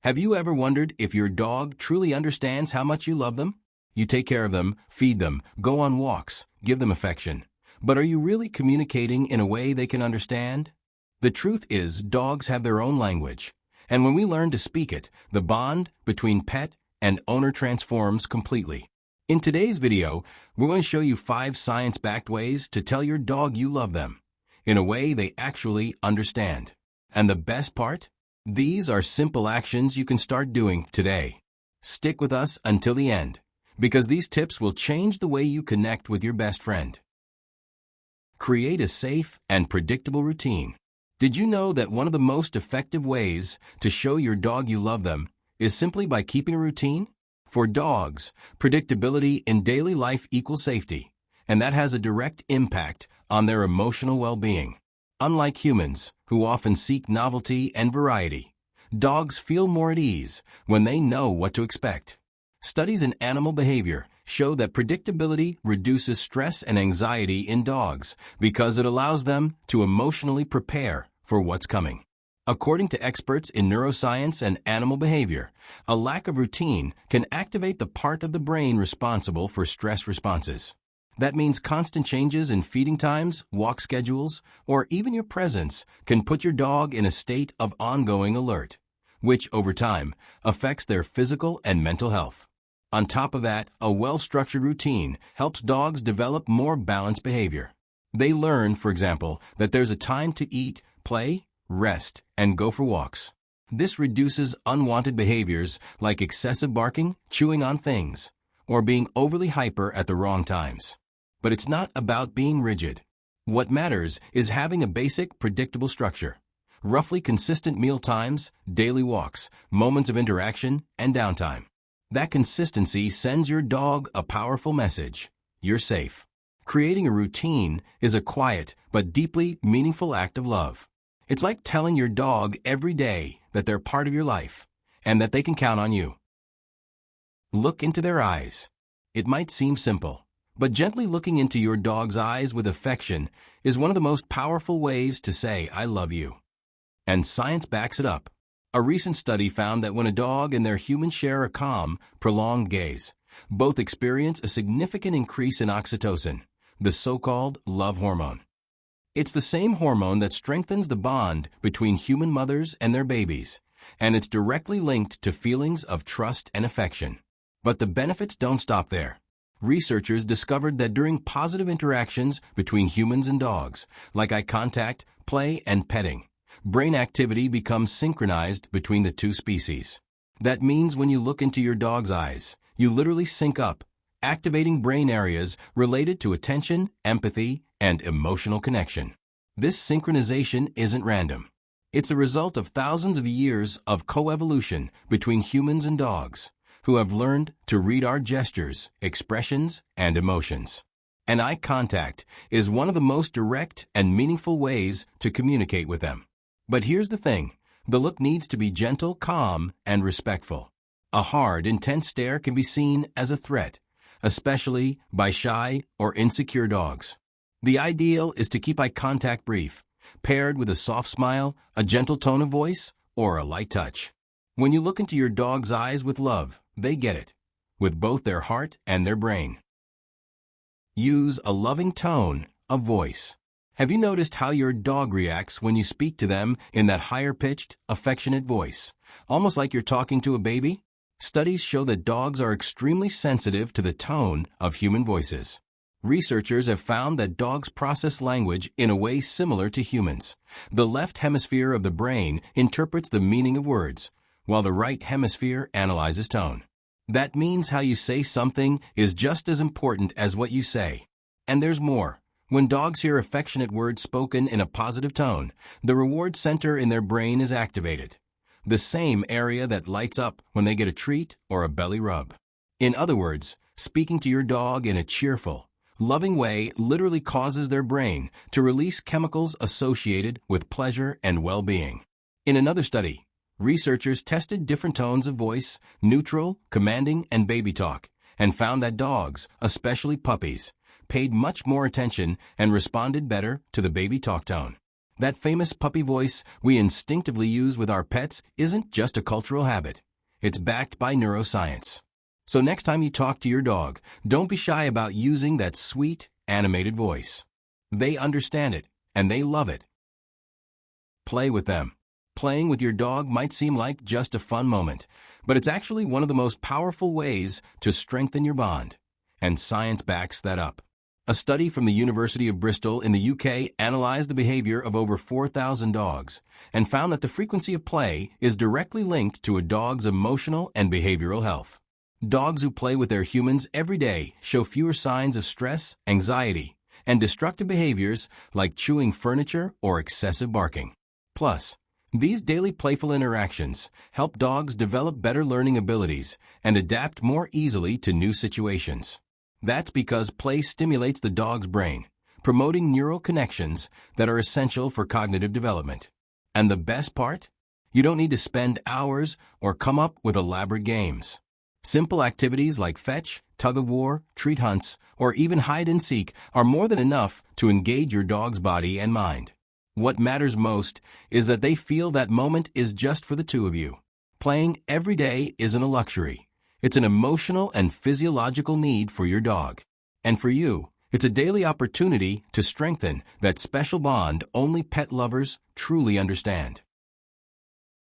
Have you ever wondered if your dog truly understands how much you love them? You take care of them, feed them, go on walks, give them affection. But are you really communicating in a way they can understand? The truth is, dogs have their own language. And when we learn to speak it, the bond between pet and owner transforms completely. In today's video, we're going to show you 5 science-backed ways to tell your dog you love them, in a way they actually understand. And the best part? These are simple actions you can start doing today. Stick with us until the end, because these tips will change the way you connect with your best friend. Create a safe and predictable routine. Did you know that one of the most effective ways to show your dog you love them is simply by keeping a routine? For dogs, predictability in daily life equals safety, and that has a direct impact on their emotional well-being. Unlike humans, who often seek novelty and variety, dogs feel more at ease when they know what to expect. Studies in animal behavior show that predictability reduces stress and anxiety in dogs because it allows them to emotionally prepare for what's coming. According to experts in neuroscience and animal behavior, a lack of routine can activate the part of the brain responsible for stress responses. That means constant changes in feeding times, walk schedules, or even your presence can put your dog in a state of ongoing alert, which over time affects their physical and mental health. On top of that, a well-structured routine helps dogs develop more balanced behavior. They learn, for example, that there's a time to eat, play, rest, and go for walks. This reduces unwanted behaviors like excessive barking, chewing on things, or being overly hyper at the wrong times. But it's not about being rigid. What matters is having a basic, predictable structure. Roughly consistent meal times, daily walks, moments of interaction, and downtime. That consistency sends your dog a powerful message. You're safe. Creating a routine is a quiet but deeply meaningful act of love. It's like telling your dog every day that they're part of your life and that they can count on you. Look into their eyes. It might seem simple, but gently looking into your dog's eyes with affection is one of the most powerful ways to say, "I love you." And science backs it up. A recent study found that when a dog and their human share a calm, prolonged gaze, both experience a significant increase in oxytocin, the so-called love hormone. It's the same hormone that strengthens the bond between human mothers and their babies, and it's directly linked to feelings of trust and affection. But the benefits don't stop there. Researchers discovered that during positive interactions between humans and dogs, like eye contact, play, and petting, brain activity becomes synchronized between the two species. That means when you look into your dog's eyes, you literally sync up, activating brain areas related to attention, empathy, and emotional connection. This synchronization isn't random. It's a result of thousands of years of coevolution between humans and dogs, who have learned to read our gestures, expressions, and emotions. And eye contact is one of the most direct and meaningful ways to communicate with them. But here's the thing, the look needs to be gentle, calm, and respectful. A hard, intense stare can be seen as a threat, especially by shy or insecure dogs. The ideal is to keep eye contact brief, paired with a soft smile, a gentle tone of voice, or a light touch. When you look into your dog's eyes with love, they get it, with both their heart and their brain. Use a loving tone of voice. Have you noticed how your dog reacts when you speak to them in that higher-pitched, affectionate voice, almost like you're talking to a baby? Studies show that dogs are extremely sensitive to the tone of human voices. Researchers have found that dogs process language in a way similar to humans. The left hemisphere of the brain interprets the meaning of words, while the right hemisphere analyzes tone. That means how you say something is just as important as what you say. And there's more. When dogs hear affectionate words spoken in a positive tone, the reward center in their brain is activated, the same area that lights up when they get a treat or a belly rub. In other words, speaking to your dog in a cheerful, loving way literally causes their brain to release chemicals associated with pleasure and well-being. In another study, researchers tested different tones of voice, neutral, commanding, and baby talk, and found that dogs, especially puppies, paid much more attention and responded better to the baby talk tone. That famous puppy voice we instinctively use with our pets isn't just a cultural habit. It's backed by neuroscience. So next time you talk to your dog, don't be shy about using that sweet, animated voice. They understand it, and they love it. Play with them. Playing with your dog might seem like just a fun moment, but it's actually one of the most powerful ways to strengthen your bond. And science backs that up. A study from the University of Bristol in the UK analyzed the behavior of over 4,000 dogs and found that the frequency of play is directly linked to a dog's emotional and behavioral health. Dogs who play with their humans every day show fewer signs of stress, anxiety, and destructive behaviors like chewing furniture or excessive barking. Plus, these daily playful interactions help dogs develop better learning abilities and adapt more easily to new situations. That's because play stimulates the dog's brain, promoting neural connections that are essential for cognitive development. And the best part? You don't need to spend hours or come up with elaborate games. Simple activities like fetch, tug-of-war, treat hunts, or even hide and seek are more than enough to engage your dog's body and mind. What matters most is that they feel that moment is just for the two of you. Playing every day isn't a luxury. It's an emotional and physiological need for your dog. And for you, it's a daily opportunity to strengthen that special bond only pet lovers truly understand.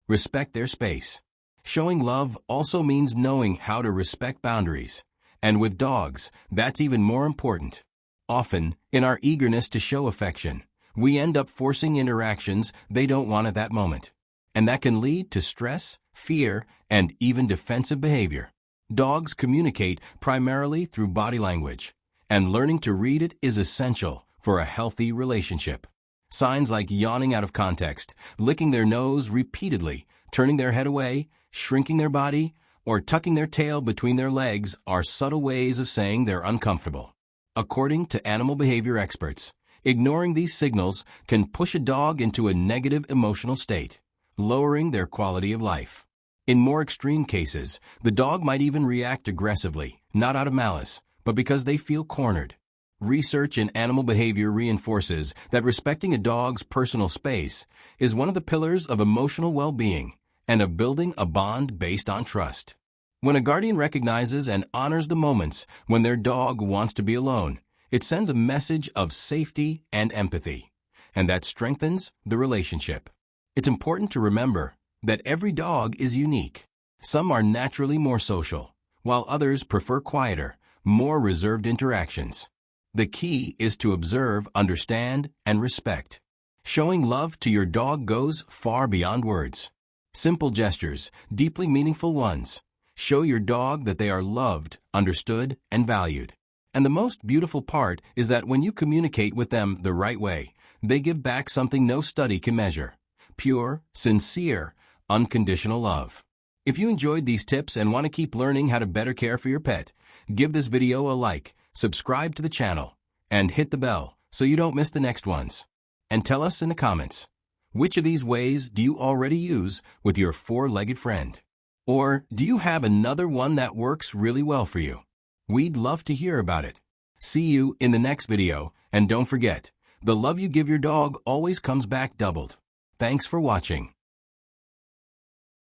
Respect their space. Showing love also means knowing how to respect boundaries. And with dogs, that's even more important. Often, in our eagerness to show affection, we end up forcing interactions they don't want at that moment. And that can lead to stress, fear, and even defensive behavior. Dogs communicate primarily through body language, and learning to read it is essential for a healthy relationship. Signs like yawning out of context, licking their nose repeatedly, turning their head away, shrinking their body, or tucking their tail between their legs are subtle ways of saying they're uncomfortable. According to animal behavior experts, ignoring these signals can push a dog into a negative emotional state, lowering their quality of life. In more extreme cases, the dog might even react aggressively, not out of malice, but because they feel cornered. Research in animal behavior reinforces that respecting a dog's personal space is one of the pillars of emotional well-being and of building a bond based on trust. When a guardian recognizes and honors the moments when their dog wants to be alone, it sends a message of safety and empathy, and that strengthens the relationship. It's important to remember that every dog is unique. Some are naturally more social, while others prefer quieter, more reserved interactions. The key is to observe, understand, and respect. Showing love to your dog goes far beyond words. Simple gestures, deeply meaningful ones, show your dog that they are loved, understood, and valued. And the most beautiful part is that when you communicate with them the right way, they give back something no study can measure: pure, sincere, unconditional love. If you enjoyed these tips and want to keep learning how to better care for your pet, give this video a like, subscribe to the channel, and hit the bell so you don't miss the next ones. And tell us in the comments, which of these ways do you already use with your four-legged friend? Or do you have another one that works really well for you? We'd love to hear about it. See you in the next video, and don't forget, the love you give your dog always comes back doubled. Thanks for watching.